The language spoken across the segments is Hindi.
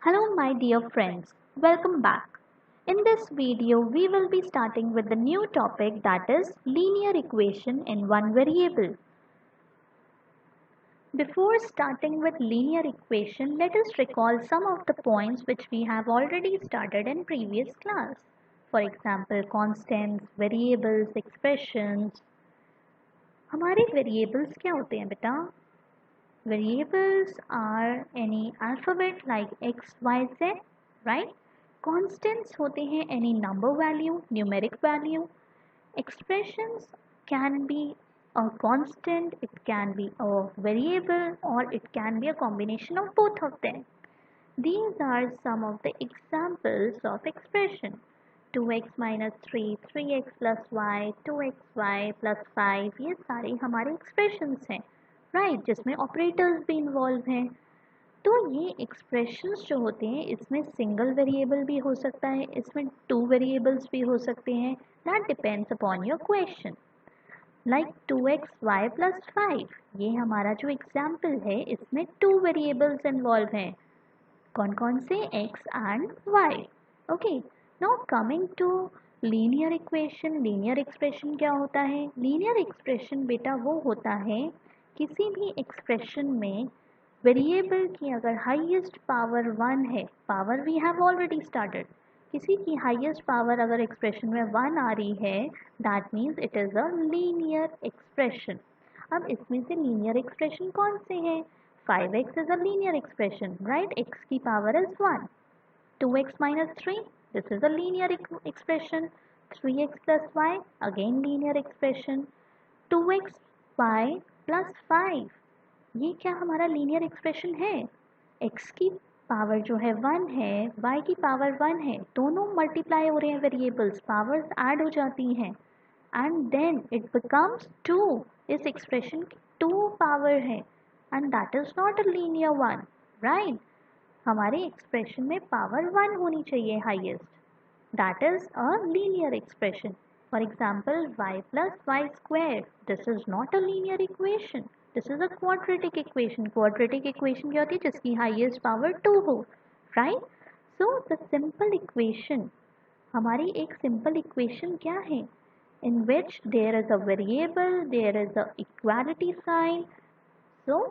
Hello my dear friends, welcome back. In this video we will be starting with the new topic that is linear equation in one variable. Before starting with linear equation, let us recall some of the points which we have already started in previous class. For example, constants, variables, expressions. हमारे variables क्या होते हैं बेटा? Variables are any alphabet like x, y, z, right? Constants होते हैं any number value, numeric value. Expressions can be a constant, it can be a variable, or it can be a combination of both of them. These are some of the examples of expression. 2x minus 3, 3x plus y, 2xy plus 5, ये सारे हमारे expressions हैं, right? जिसमें operators भी involve हैं. तो ये expressions जो होते हैं इसमें single variable भी हो सकता है, इसमें two variables भी हो सकते हैं. That depends upon your question. Like 2xy plus 5, ये हमारा जो example है इसमें two variables involve हैं. कौन कौन से? x and y. Okay. Now coming to linear equation. linear expression क्या होता है? linear expression बेटा वो होता है किसी भी expression में वेरिएबल की अगर हाईएस्ट पावर 1 है, power we have already started, किसी की हाईएस्ट पावर अगर एक्सप्रेशन में 1 आ रही है, that means it is a linear expression. अब इसमें से लीनियर एक्सप्रेशन कौन से हैं? 5x is a linear expression, right? x की power is 1. 2x minus 3, this is a linear expression. 3x plus y, again linear expression. 2xy plus 5, ये क्या हमारा लीनियर एक्सप्रेशन है? x की पावर जो है 1 है, y की पावर 1 है, दोनों मल्टीप्लाई हो रहे हैं वेरिएबल्स, पावर्स ऐड हो जाती हैं एंड देन इट बिकम्स 2. इस एक्सप्रेशन की 2 पावर है and that is not a linear one, right? हमारे एक्सप्रेशन में पावर 1 होनी चाहिए highest, that is a linear expression. For example y plus y square, this is not a linear equation, this is a quadratic equation. Quadratic equation क्या होती है? जिसकी हाईएस्ट पावर 2 हो, right? So the simple equation, हमारी एक सिंपल इक्वेशन क्या है? in which there is a variable, there is a equality sign, so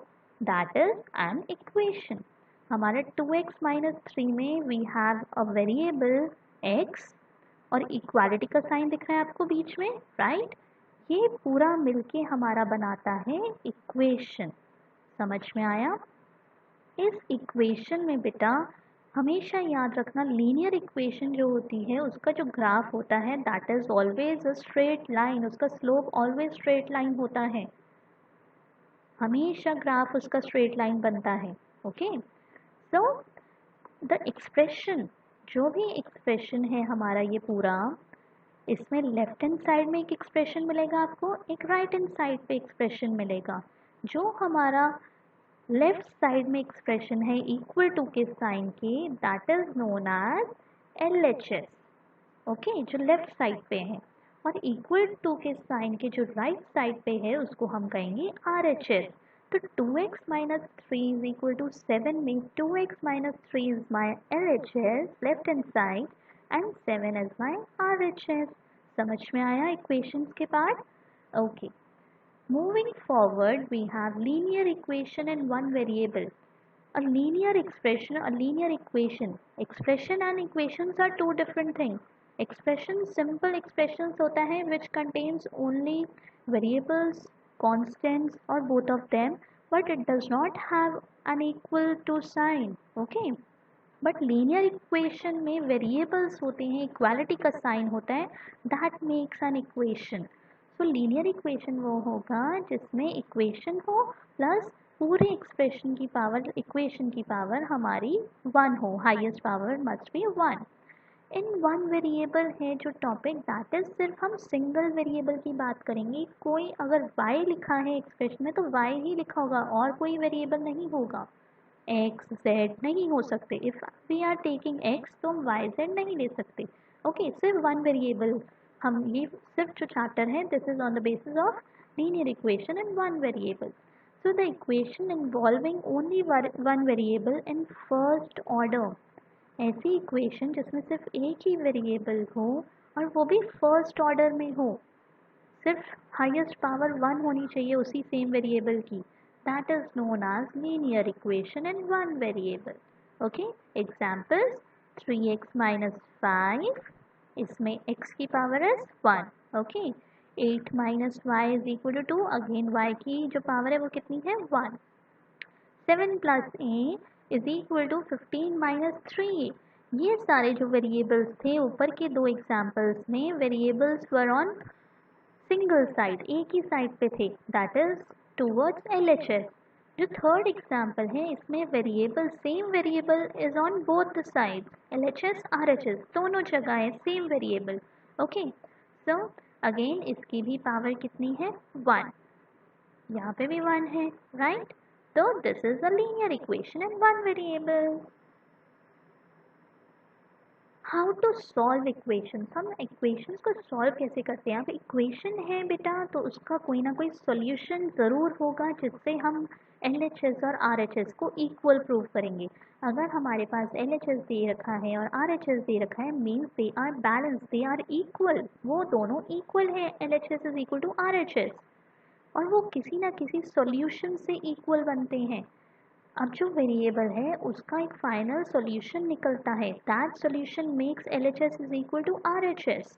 that is an equation. हमारे 2x minus 3 में we have a variable x और equality का साइन दिख रहा है आपको बीच में, राइट? ये पूरा मिलके हमारा बनाता है इक्वेशन. समझ में आया? इस इक्वेशन में बेटा हमेशा याद रखना, लीनियर इक्वेशन जो होती है उसका जो ग्राफ होता है that is always a straight line, उसका स्लोप ऑलवेज स्ट्रेट लाइन होता है, हमेशा ग्राफ उसका स्ट्रेट लाइन बनता है. ओके. सो द एक्सप्रेशन, जो भी एक्सप्रेशन है हमारा ये पूरा, इसमें लेफ्ट हैंड साइड में एक एक्सप्रेशन मिलेगा आपको, एक राइट हैंड साइड पे एक्सप्रेशन मिलेगा. जो हमारा लेफ्ट साइड में एक्सप्रेशन है इक्वल टू के साइन के, that is known as LHS. Okay, जो लेफ्ट साइड पे है. और इक्वल टू के साइन के जो राइट साइड पे है उसको हम कहेंगे RHS. तो 2x minus 3 is equal to 7 में 2x minus 3 is my LHS left hand side and 7 is my RHS. समझ में आया इक्वेशंस के part? Okay. Moving forward, we have linear equation in one variable. A linear expression, a linear equation. Expression and equations are two different things. Expression, simple expressions होता है which contains only variables, constants or both of them, but it does not have an equal to sign. Okay. But linear equation में variables होते हैं, equality का sign होता है, that makes an equation. तो लीनियर इक्वेशन वो होगा जिसमें इक्वेशन हो प्लस पूरे एक्सप्रेशन की पावर, इक्वेशन की पावर हमारी 1 हो, highest power must be 1. In one variable है जो टॉपिक, दैट इज सिर्फ हम सिंगल वेरिएबल की बात करेंगे. कोई अगर y लिखा है एक्सप्रेशन में तो y ही लिखा होगा और कोई वेरिएबल नहीं होगा, x z नहीं हो सकते. If we are taking x तो हम y z नहीं ले सकते. ओके, सिर्फ वन वेरिएबल. हम ये सिर्फ जो चैप्टर है this is on the basis of linear equation and one variable. So the equation involving only one variable in first order, ऐसी इक्वेशन जिसमें सिर्फ एक ही वेरिएबल हो और वो भी फर्स्ट ऑर्डर में हो, सिर्फ हाईएस्ट पावर 1 होनी चाहिए उसी सेम वेरिएबल की, that is known as linear equation in one variable. Okay, examples 3x minus 5, इसमें x की पावर है 1. Okay, 8 minus y is equal to 2, again y की जो पावर है वो कितनी है 1. 7 plus a is equal to 15 minus 3a. ये सारे जो वेरिएबल्स थे ऊपर के दो एग्जाम्पल्स में, variables were on single side, एक ही साइड पे थे, दैट इज टूवर्ड्स LHS. जो थर्ड एग्जाम्पल है इसमें variable, same variable is on both the sides, LHS RHS दोनों जगह है same variable. Okay, so again इसकी भी पावर कितनी है 1, यहाँ पे भी 1 है, right? So this is a linear equation in one variable. How to solve equations? हम equations को solve कैसे करते हैं? अब equation है बेटा तो उसका कोई ना कोई solution ज़रूर होगा जिससे हम LHS और RHS को equal prove करेंगे. अगर हमारे पास LHS दे रखा है और RHS दे रखा है, means they are balanced, they are equal. वो दोनों equal है, LHS is equal to RHS. और वो किसी ना किसी सॉल्यूशन से इक्वल बनते हैं. अब जो वेरिएबल है उसका एक फाइनल सॉल्यूशन निकलता है, that solution makes LHS is equal to RHS.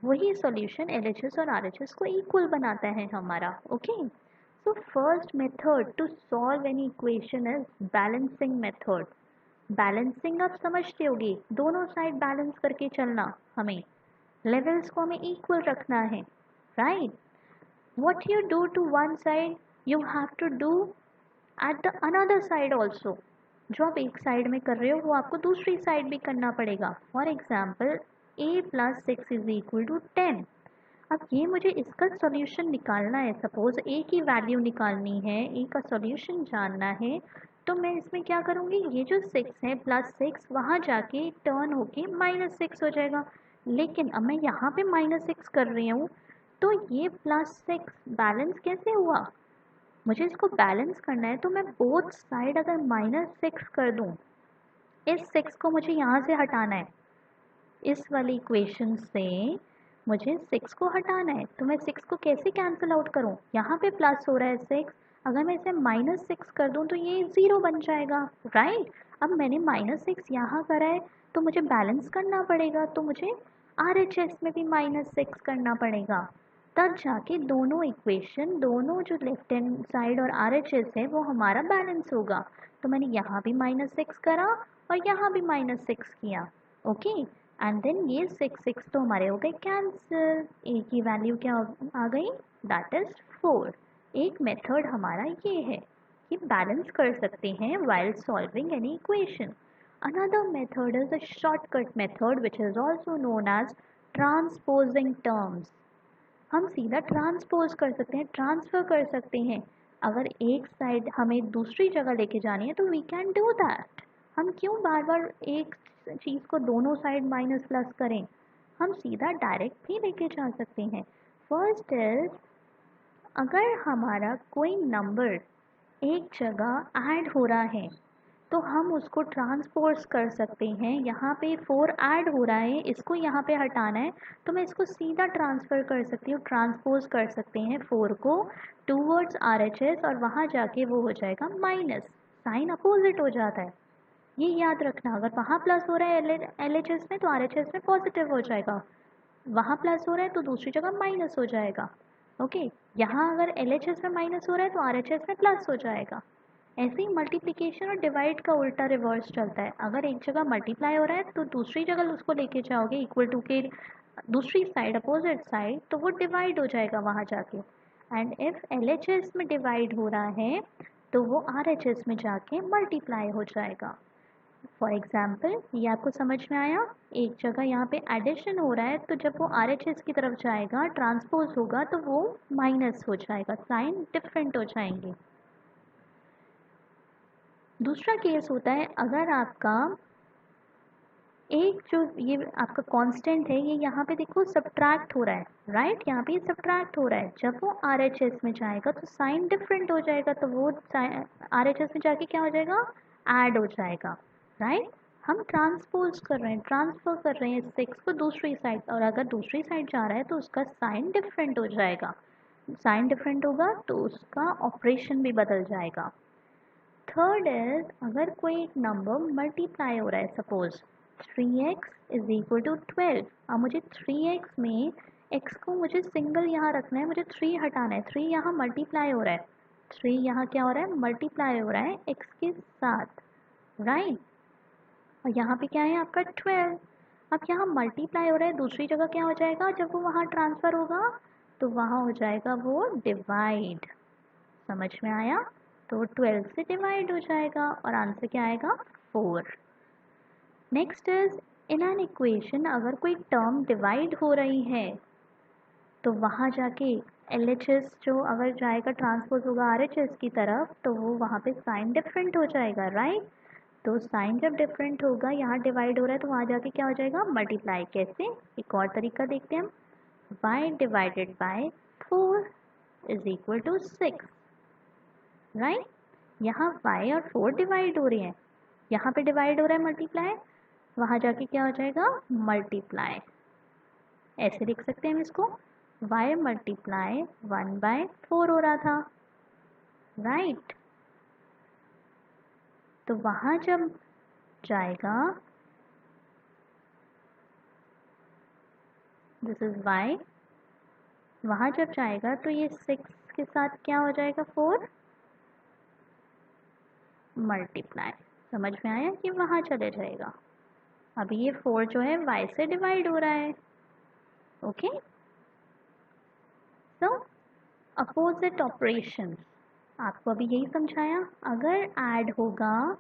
वही सॉल्यूशन LHS और RHS को इक्वल बनाता है हमारा. Okay, so first method to solve any equation is balancing method. Balancing आप समझते होगे, दोनों साइड बैलेंस करके चलना, हमें लेवल्स को हमें इक्वल रखना है, right? What you do to one side, you have to do at the another side also. जो आप एक साइड में कर रहे हो वो आपको दूसरी साइड भी करना पड़ेगा. For example a plus 6 is equal to 10. अब ये मुझे इसका सॉल्यूशन निकालना है, सपोज a की वैल्यू निकालनी है, a का सॉल्यूशन जानना है, तो मैं इसमें क्या करूँगी, ये जो 6 है प्लस 6 वहाँ जाके टर्न होके -6 हो जाएगा. लेकिन अब मैं यहाँ पे -6 कर रही हूँ तो ये +6 बैलेंस कैसे हुआ? मुझे इसको बैलेंस करना है तो मैं बोथ साइड अगर -6 कर दूं, इस 6 को मुझे यहाँ से हटाना है, इस वाली इक्वेशन से मुझे 6 को हटाना है. तो मैं 6 को कैसे कैंसिल आउट करूँ? यहाँ पे प्लस हो रहा है 6, अगर मैं इसे -6 कर दूँ तो ये 0 बन जाएगा, राइट? अब मैंने -6 यहाँ करा है तो मुझे बैलेंस करना पड़ेगा, तो मुझे RHS में भी -6 करना पड़ेगा, तब जाके दोनों इक्वेशन, दोनों जो लेफ्ट हैंड साइड और RHS है वो हमारा बैलेंस होगा. तो मैंने यहाँ भी -6 करा और यहाँ भी -6 किया. ओके, एंड देन ये 6 तो हमारे हो गए कैंसिल. ए की वैल्यू क्या आ गई, दैट इज 4. एक मेथड हमारा ये है कि बैलेंस कर सकते हैं while solving any equation. Another method is a shortcut method which is also known as transposing terms. हम सीधा ट्रांसपोज कर सकते हैं, ट्रांसफ़र कर सकते हैं. अगर एक साइड हमें दूसरी जगह लेके जानी है तो वी कैन डू दैट. हम क्यों बार बार एक चीज़ को दोनों साइड माइनस प्लस करें, हम सीधा डायरेक्ट भी लेके जा सकते हैं. फर्स्ट इज, अगर हमारा कोई नंबर एक जगह ऐड हो रहा है तो हम उसको ट्रांसपोज कर सकते हैं. यहाँ पे 4 ऐड हो रहा है, इसको यहाँ पे हटाना है तो मैं इसको सीधा ट्रांसफ़र कर सकती हूँ, ट्रांसपोज कर सकते हैं 4 को टूवर्ड्स RHS और वहाँ जाके वो हो जाएगा माइनस, साइन अपोजिट हो जाता है. ये याद रखना, अगर वहाँ प्लस हो रहा है LHS में तो RHS में पॉजिटिव हो जाएगा, वहाँ प्लस हो रहा है तो दूसरी जगह माइनस हो जाएगा. ओके, यहाँ अगर LHS में माइनस हो रहा है तो RHS में प्लस हो जाएगा. ऐसे ही मल्टीप्लिकेशन और डिवाइड का उल्टा रिवर्स चलता है. अगर एक जगह मल्टीप्लाई हो रहा है तो दूसरी जगह उसको लेके जाओगे इक्वल टू के दूसरी साइड, अपोजिट साइड, तो वो डिवाइड हो जाएगा वहाँ जाके. एंड इफ LHS में डिवाइड हो रहा है तो वो RHS में जाके मल्टीप्लाई हो जाएगा. फॉर एग्जाम्पल, ये आपको समझ में आया? एक जगह यहाँ पे एडिशन हो रहा है तो जब वो RHS की तरफ जाएगा, ट्रांसपोज होगा तो वो माइनस हो जाएगा, साइन डिफरेंट हो जाएंगे. दूसरा केस होता है, अगर आपका एक जो ये आपका कांस्टेंट है ये यहाँ पे देखो सब्ट्रैक्ट हो रहा है, राइट, यहाँ पे सब्ट्रैक्ट हो रहा है। जब वो RHS में जाएगा तो साइन डिफरेंट हो जाएगा, तो वो RHS में जाके क्या हो जाएगा, ऐड हो जाएगा, राइट। हम ट्रांसपोज कर रहे हैं, ट्रांसफर कर रहे हैं 6 को दूसरी साइड, और अगर दूसरी साइड जा रहा है तो उसका साइन डिफरेंट हो जाएगा। साइन डिफरेंट होगा तो उसका ऑपरेशन भी बदल जाएगा। थर्ड इज, अगर कोई एक नंबर मल्टीप्लाई हो रहा है, suppose 3x is equal to 12। अब मुझे 3x में x को मुझे सिंगल यहाँ रखना है, मुझे 3 हटाना है। 3 यहाँ मल्टीप्लाई हो रहा है, 3 यहाँ क्या हो रहा है, मल्टीप्लाई हो रहा है x के साथ, राइट। और यहाँ पे क्या है आपका 12। अब यहाँ मल्टीप्लाई हो रहा है, दूसरी जगह क्या हो जाएगा जब वो वहाँ ट्रांसफ़र होगा, तो वहाँ हो जाएगा वो डिवाइड। समझ में आया, तो 12 से डिवाइड हो जाएगा और आंसर क्या आएगा, 4। Next is, in an equation अगर कोई टर्म डिवाइड हो रही है तो वहाँ जाके LHS जो अगर जाएगा ट्रांसपोज होगा RHS की तरफ, तो वो वहाँ पे साइन डिफरेंट हो जाएगा, राइट। तो साइन जब डिफरेंट होगा, यहाँ डिवाइड हो रहा है तो वहाँ जाके क्या हो जाएगा, मल्टीप्लाई। कैसे, एक और तरीका देखते हैं हम, y divided by 4 is equal to 6, right. यहाँ y और 4 डिवाइड हो रहे हैं, यहाँ पे डिवाइड हो रहा है मल्टीप्लाई, वहाँ जाके क्या हो जाएगा, मल्टीप्लाई। ऐसे लिख सकते हैं हम इसको, y मल्टीप्लाई 1/4 हो रहा था, राइट। तो वहाँ जब जाएगा, दिस इज y, वहाँ जब जाएगा तो ये 6 के साथ क्या हो जाएगा, 4 मल्टीप्लाई। समझ में आया कि वहाँ चले जाएगा। अभी ये 4 जो है y से डिवाइड हो रहा है, ओके। सो अपोजिट ऑपरेशन आपको अभी यही समझाया, अगर ऐड होगा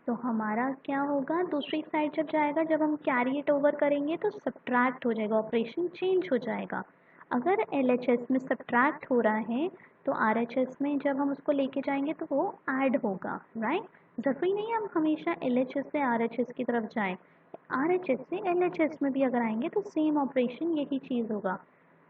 तो हमारा क्या होगा, दूसरी साइड जब जाएगा, जब हम कैरी इट ओवर करेंगे तो सब्ट्रैक्ट हो जाएगा, ऑपरेशन चेंज हो जाएगा। अगर LHS में सब्ट्रैक्ट हो रहा है तो RHS में जब हम उसको लेके जाएंगे तो वो ऐड होगा, राइट। ज़रूरी नहीं हम हमेशा LHS से RHS की तरफ जाएं, RHS से LHS में भी अगर आएंगे तो सेम ऑपरेशन यही चीज़ होगा,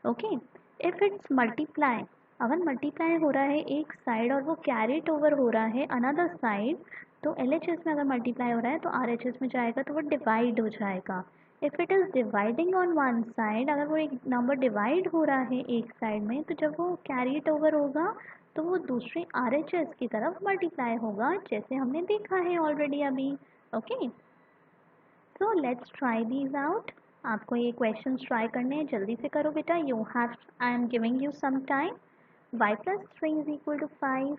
ओके। इफ़ इट्स मल्टीप्लाई, अगर मल्टीप्लाई हो रहा है एक साइड और वो कैरीड ओवर हो रहा है अनदर साइड, तो LHS में अगर मल्टीप्लाई हो रहा है तो RHS में जाएगा तो वो डिवाइड हो जाएगा। If it is dividing on one side, अगर वो एक नंबर डिवाइड हो रहा है एक साइड में, तो जब वो कैरीड ओवर होगा तो वो दूसरे RHS की तरफ मल्टीप्लाई होगा, जैसे हमने देखा है ऑलरेडी अभी, okay. So let's try these out. आपको ये क्वेश्चंस ट्राई करने हैं, जल्दी से करो बेटा। You have, I am giving you some time. y plus 3 is equal to 5.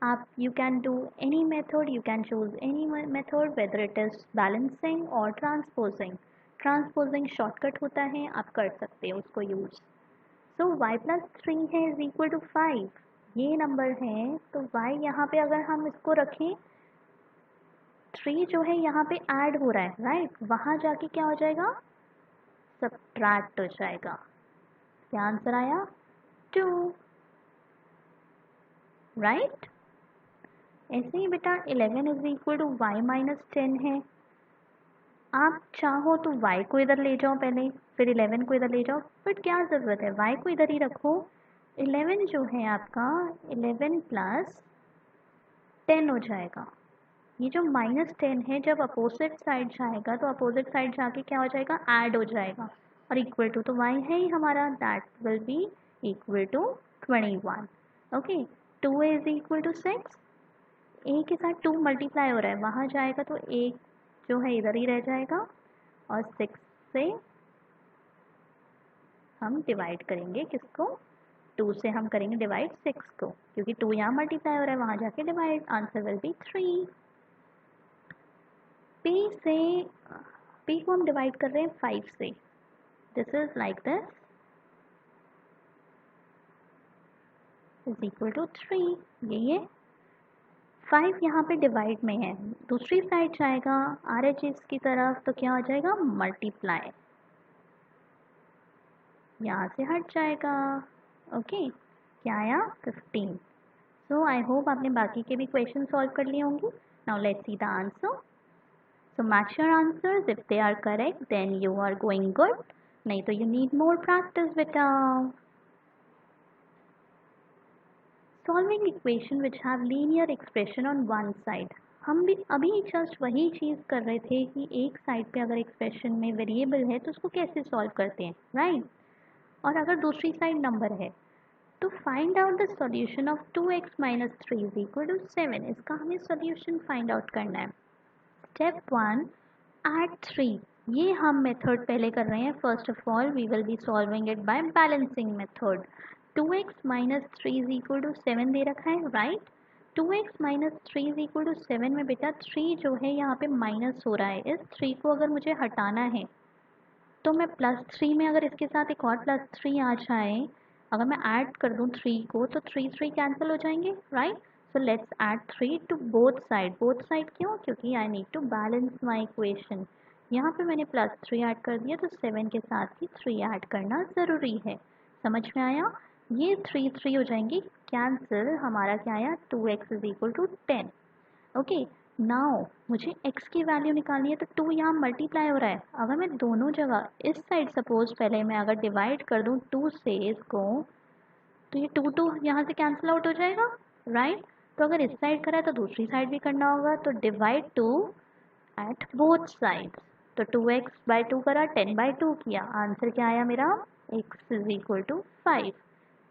आप you can do any method, you can choose any method, whether it is balancing or transposing. Transposing shortcut होता है, आप कर सकते हो उसको यूज। so y plus 3 है is equal to 5, ये नंबर है, तो y यहाँ पे अगर हम इसको रखें, 3 जो है यहाँ पे ऐड हो रहा है, राइट, वहाँ जाके क्या हो जाएगा, सब्ट्रैक्ट हो जाएगा। क्या आंसर आया, 2, राइट। ऐसे ही बेटा 11 is equal to Y minus 10 है। आप चाहो तो y को इधर ले जाओ पहले, फिर 11 को इधर ले जाओ, बट क्या ज़रूरत है, y को इधर ही रखो। 11 जो है आपका 11 प्लस 10 हो जाएगा। ये जो माइनस 10 है जब अपोजिट साइड जाएगा तो अपोजिट साइड जाके क्या हो जाएगा, ऐड हो जाएगा, और इक्वल टू तो y है ही हमारा, that will be equal to 21, okay. 2 is equal to 6, A के साथ 2 मल्टीप्लाई हो रहा है, वहाँ जाएगा तो एक जो है इधर ही रह जाएगा, और 6 से हम डिवाइड करेंगे किसको, 2 से हम करेंगे डिवाइड 6 को, क्योंकि 2 यहाँ मल्टीप्लाई हो रहा है, वहाँ जाके divide, answer will be 3। p से p को हम डिवाइड कर रहे हैं 5 से, this is like this, is equal to 3, ये 5 यहाँ पे डिवाइड में है, दूसरी साइड जाएगा RHS की तरफ तो क्या हो जाएगा, मल्टीप्लाई, यहाँ से हट जाएगा, ओके। क्या आया, 15। सो आई होप आपने बाकी के भी क्वेश्चन सॉल्व कर लिए होंगे। Now let's see the answer. So match your answers. If they are correct, then you are going good. नहीं तो you need more practice बेटा. Solving equation which have linear expression on one side. हम भी अभी जस्ट वही चीज़ कर रहे थे कि एक साइड पे अगर एक्सप्रेशन में वेरिएबल है तो उसको कैसे सॉल्व करते हैं, राइट? और अगर दूसरी साइड नंबर है तो find out the solution of 2x minus 3 is equal to 7. इसका हमें सॉल्यूशन फाइंड आउट करना है. Step 1, add 3. ये हम मेथड पहले कर रहे हैं. First of all we will be solving it by balancing method. 2x minus 3 is equal to 7 दे रखा है, right? 2x minus 3 is equal to 7 में बेटा 3 जो है यहाँ पे माइनस हो रहा है. इस 3 को अगर मुझे हटाना है तो मैं प्लस 3 में अगर इसके साथ एक और प्लस 3 आ जाए, अगर मैं ऐड कर दूँ 3 को तो 3 कैंसिल हो जाएंगे, right? So let's add 3 to both side. Both side क्यों? क्योंकि I need to balance my equation. यहाँ पे मैंने प्लस 3 ऐड कर दिया तो 7 के साथ ही 3 ऐड करना ज़रूरी है. समझ में आया? ये 3 हो जाएंगी कैंसिल. हमारा क्या आया? 2x is equal to 10. Okay, now मुझे x की वैल्यू निकालनी है तो 2 यहाँ मल्टीप्लाई हो रहा है. अगर मैं दोनों जगह इस साइड सपोज पहले मैं अगर डिवाइड कर दूँ 2 से इसको, तो ये 2 यहाँ से कैंसिल आउट हो जाएगा, राइट? तो अगर इस साइड करा है तो दूसरी साइड भी करना होगा. तो डिवाइड 2 एट बोथ साइड्स. तो 2x बाई 2 करा, 10 बाई 2 किया. आंसर क्या आया मेरा? x is equal to 5.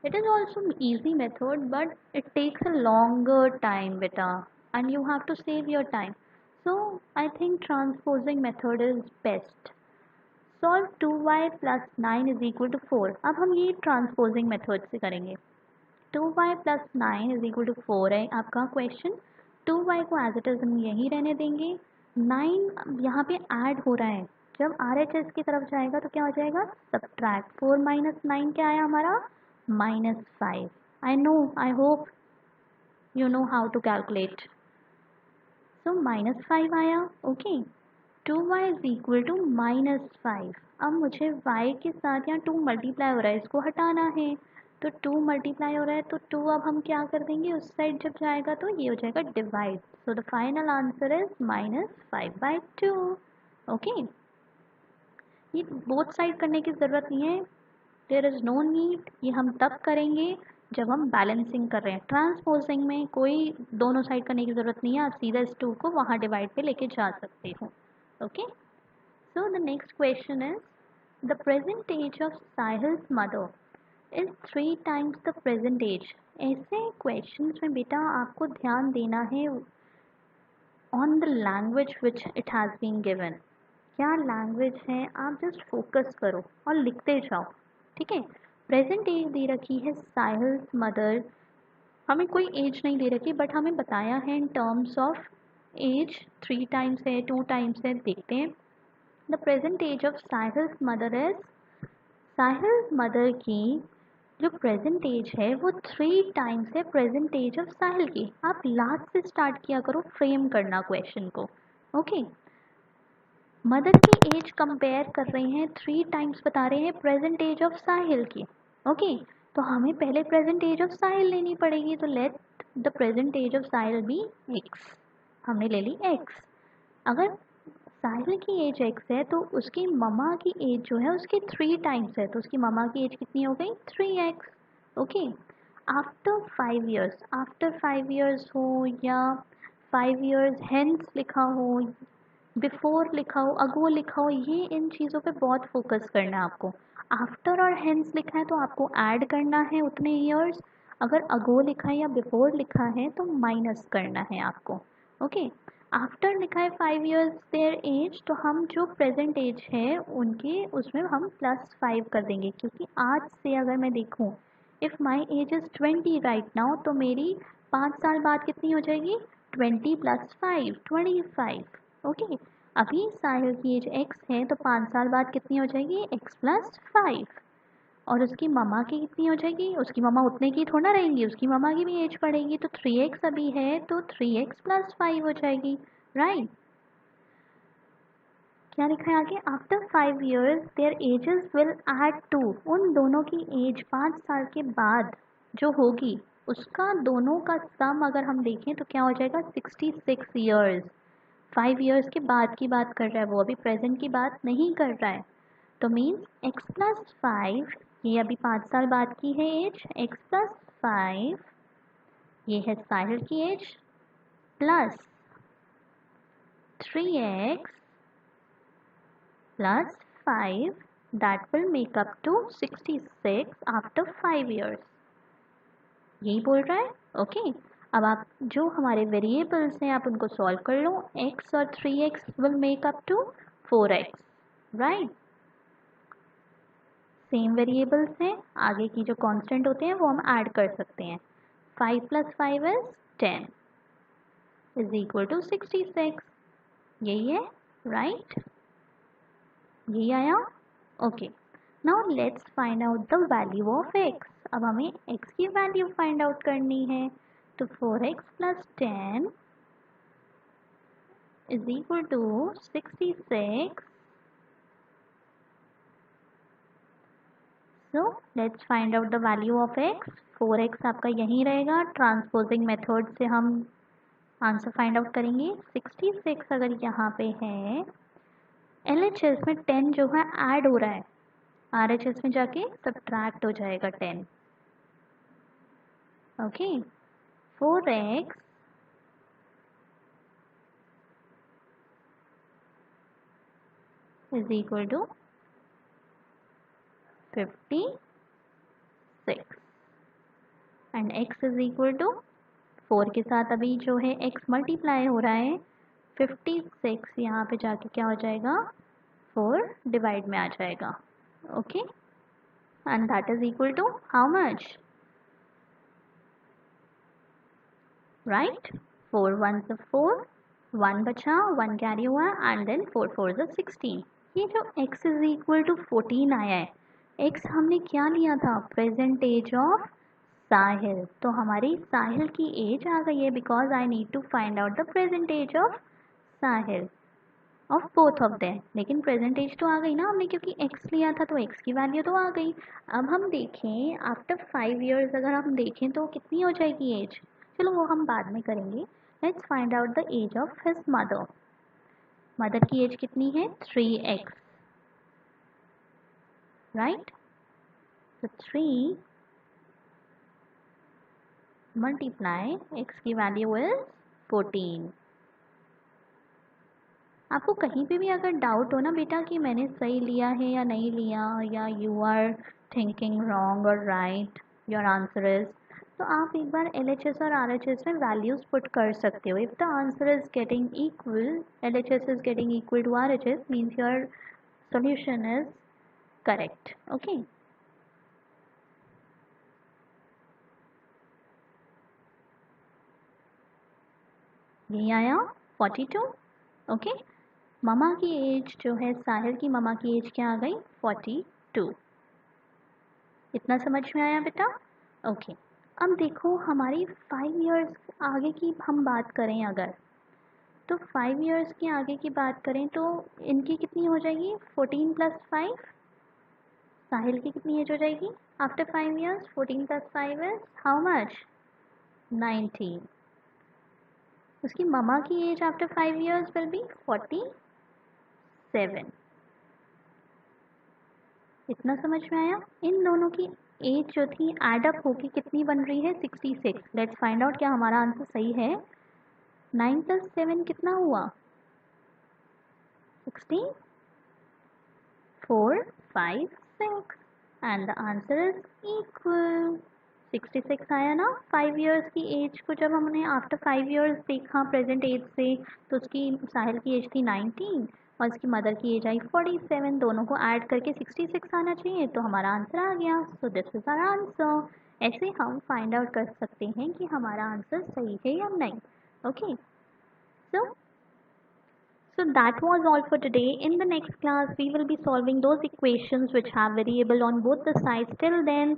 It is also easy method but it takes a longer time beta and you have to save your time. So I think transposing method is best. Solve 2y plus 9 is equal to 4. अब हम ये transposing method से करेंगे. 2y plus 9 is equal to 4 है आपका क्वेश्चन. 2y को एज इट इज हम यहीं रहने देंगे. 9 यहाँ पे ऐड हो रहा है. जब RHS की तरफ जाएगा तो क्या हो जाएगा? सब्ट्रैक्ट. 4 माइनस 9 क्या आया हमारा? -5. I know, I hope you know how to calculate. So -5 आया. Okay, 2y is equal to -5. अब मुझे y के साथ यहाँ 2 मल्टीप्लाई हो रहा है, इसको हटाना है. तो 2 मल्टीप्लाई हो रहा है तो 2 अब हम क्या कर देंगे? उस साइड जब जाएगा तो ये हो जाएगा divide. So the final answer is -5/2. Okay, ये बोथ साइड करने की ज़रूरत नहीं है. There is no need. ये हम तब करेंगे जब हम बैलेंसिंग कर रहे हैं. ट्रांसपोजिंग में कोई दोनों साइड करने की ज़रूरत नहीं है. आप सीधा इस 2 को वहाँ डिवाइड पे लेके जा सकते हो. Okay, so the next question is the present age of Sahil's mother is 3 times the present age. ऐसे क्वेश्चंस में बेटा आपको ध्यान देना है on the language which it has been given. क्या लैंग्वेज है आप जस्ट फोकस करो और लिखते जाओ, ठीक है? प्रेजेंट एज दे रखी है साहिल्स मदर. हमें कोई एज नहीं दे रखी बट हमें बताया है in terms of age. 3 times है, 2 टाइम्स है. देखते हैं. The present age of Sahil's mother is, Sahil's mother की जो प्रेजेंट एज है वो 3 टाइम्स है प्रेजेंट एज ऑफ साहिल की. आप लास्ट से स्टार्ट किया करो फ्रेम करना क्वेश्चन को. ओके, मदर की एज कंपेयर कर रहे हैं, 3 टाइम्स बता रहे हैं प्रेजेंट एज ऑफ साहिल की. ओके, तो हमें पहले प्रेजेंट एज ऑफ साहिल लेनी पड़ेगी. तो let the present age of Sahil be x. हमने ले ली x. अगर साहिल की एज x है तो उसकी ममा की एज जो है उसके 3 टाइम्स है. तो उसकी ममा की एज कितनी हो गई? 3x. Okay, after 5 years, after 5 years हो या 5 ईयर्स हेंस लिखा हो, बिफोर लिखा हो, अगो लिखा हो, ये इन चीज़ों पे बहुत फोकस करना है आपको. आफ्टर और हेंस लिखा है तो आपको ऐड करना है उतने ईयर्स. अगर अगो लिखा है या बिफोर लिखा है तो माइनस करना है आपको. ओके, आफ्टर लिखा है 5 ईयर्स देयर एज, तो हम जो प्रेजेंट एज है उनके उसमें हम +5 कर देंगे. क्योंकि आज से अगर मैं देखूँ, if my age is 20 right now, तो मेरी 5 साल बाद कितनी हो जाएगी? 20 + 5 25. ओके, अभी साहिल की एज x है तो 5 साल बाद कितनी हो जाएगी? x + 5. और उसकी ममा की कितनी हो जाएगी? उसकी ममा उतने की थोड़ा रहेंगी, उसकी ममा की भी एज बढ़ेगी. तो 3x अभी है तो 3x + 5 हो जाएगी, राइट? क्या लिखा है आगे? After 5 years their ages will add to. उन दोनों की एज 5 साल के बाद जो होगी उसका दोनों का सम अगर हम देखें तो क्या हो जाएगा? 66 ईयर्स. 5 ईयर्स के बाद की बात कर रहा है, वो अभी प्रेजेंट की बात नहीं कर रहा है। तो मीन्स x+5, ये अभी 5 साल बाद की है एज, x+5 ये है साहिल की as, plus 3x plus 5 that will make up to 66 after 5 years, यही बोल रहा है। ओके, अब आप जो हमारे वेरिएबल्स हैं आप उनको सॉल्व कर लो। x और 3x will make up to 4x, right. Same variables हैं, आगे की जो कांस्टेंट होते हैं वो हम ऐड कर सकते हैं। 5 + 5 is 10 is equal to 66, यही है, राइट। यही आया। Okay, now let's find out the value of x। अब हमें x की वैल्यू फाइंड आउट करनी है। तो 4x + 10 is equal to 66. So let's find out the value of x. 4x आपका यहीं रहेगा, ट्रांसपोजिंग मेथड से हम आंसर फाइंड आउट करेंगे। 66 अगर यहाँ पे है, LHS में 10 जो है ऐड हो रहा है, RHS में जाके सब्ट्रैक्ट हो जाएगा 10। Okay, 4x is equal to 56 and x is equal to 4 के साथ अभी जो है x मल्टीप्लाई हो रहा है, 56 यहाँ पे जाके क्या हो जाएगा, 4 डिवाइड में आ जाएगा। Okay, and that is equal to how much, right. 4 1 4, 1 बचा, 1 कैरी हुआ एंड देन 4 4 16। ये जो x इज इक्वल टू 14 आया है, x हमने क्या लिया था, प्रेजेंट एज ऑफ साहिल। तो हमारी साहिल की एज आ गई है, because I need to find out the present age of Sahil of both of them. लेकिन प्रेजेंट एज तो आ गई ना हमने, क्योंकि x लिया था तो x की वैल्यू तो आ गई। अब हम देखें आफ्टर 5 ईयर्स अगर हम देखें तो कितनी हो जाएगी एज, चलो वो हम बाद में करेंगे। Let's find out the age of his mother. Mother की एज कितनी है, 3x, राइट। तो 3 मल्टीप्लाई x की वैल्यू इज 14। आपको कहीं पे भी अगर डाउट हो ना बेटा कि मैंने सही लिया है या नहीं लिया, या यू आर थिंकिंग रॉन्ग और राइट योर आंसर इज, तो आप एक बार LHS और RHS में वैल्यूज पुट कर सकते हो। If the answer is getting equal, LHS is getting equal to RHS, means your solution is correct. Okay, यही आया 42। ओके, ममा की एज जो है, साहिल की ममा की एज क्या आ गई, 42। इतना समझ में आया बेटा। ओके, अब देखो हमारी 5 इयर्स आगे की हम बात करें अगर, तो 5 इयर्स के आगे की बात करें तो इनकी कितनी हो जाएगी, 14 + 5। साहिल की कितनी एज हो जाएगी after 5 years, 14 + 5 is how much, 19। उसकी ममा की age after 5 years will be 47। इतना समझ में आया। इन दोनों की एज जो थी एड अप होके कितनी बन रही है, 66। लेट्स फाइंड आउट क्या हमारा आंसर सही है। 9 + 7 कितना हुआ, 16, 4 5 6 and the answer is equal 66 आया ना। 5 इयर्स की एज को जब हमने आफ्टर 5 इयर्स देखा प्रेजेंट एज से, तो उसकी साहिल की एज थी 19 और इसकी मदर की एज आई 47। दोनों को ऐड करके 66 आना चाहिए, तो हमारा आंसर आ गया। So this is our answer. ऐसे हम फाइंड आउट कर सकते हैं कि हमारा आंसर सही है या नहीं। Okay, so that was all for today. In the next class, we will be solving those equations which have variable on both the sides. Till then,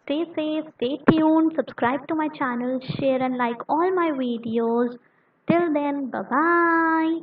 stay safe, stay tuned, subscribe to my channel, share and like all my videos. Till then, bye bye.